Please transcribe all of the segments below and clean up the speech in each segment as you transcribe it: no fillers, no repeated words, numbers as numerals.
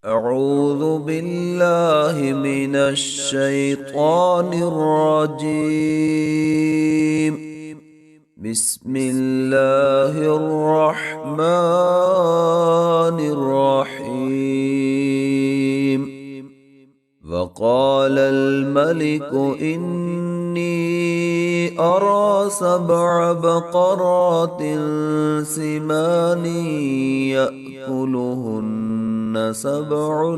أعوذ بالله من الشيطان الرجيم. بسم الله الرحمن الرحيم. وقال الملك إني أرى 7 بقرات سمان يأكلهن سبع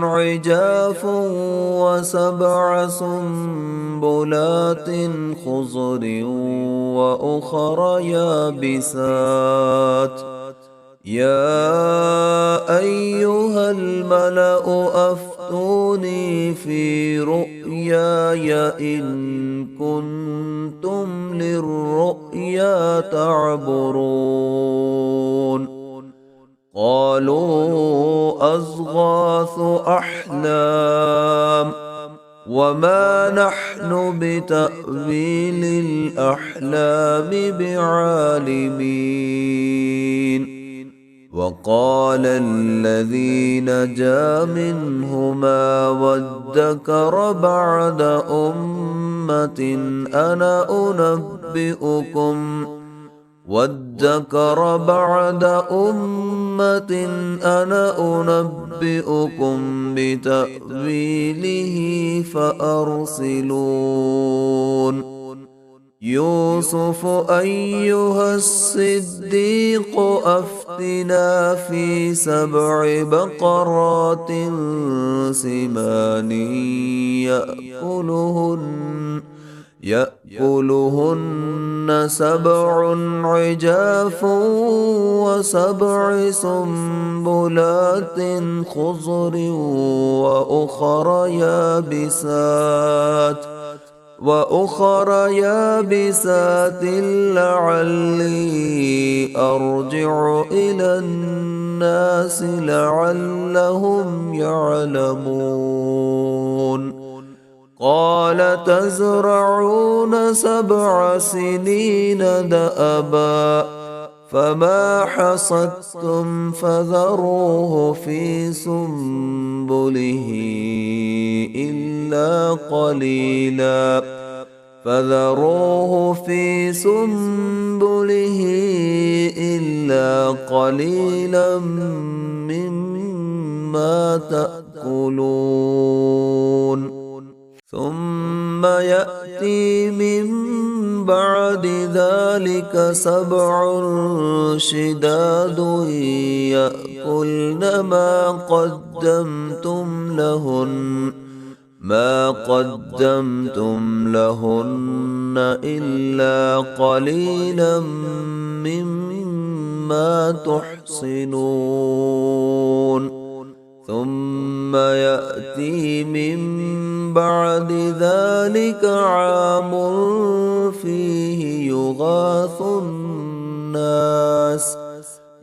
عجاف و7 سنبلات خضر وأخر يابسات. يا أيها الملأ أفتوني في رؤياي إن كنتم للرؤيا تعبرون. قالوا أضغاث أحلام وما نحن بتأويل الأحلام بعالمين. وقال الذي نجا منهما وادكر بعد أمة أنا أنبئكم بتأويله فأرسلون. يوسف أيها الصديق أفتنا في 7 بقرات سمان يأكلهن 7 عجاف و7 سنبلات خضر وأخر يابسات لعلي أرجع إلى الناس لعلهم يعلمون. قال تزرعون 7 سنين دأبا فما حصدتم فذروه في سنبله إلا قليلا مما تأكلون. ثم يأتي من بعد ذلك 7 شداد يأكلن ما قدمتم لهن إلا قليلا مما تحصنون. ثم يأتي من بعد ذلك عام فيه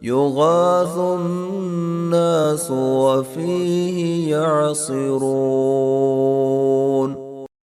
يغاث الناس وفيه يعصرون.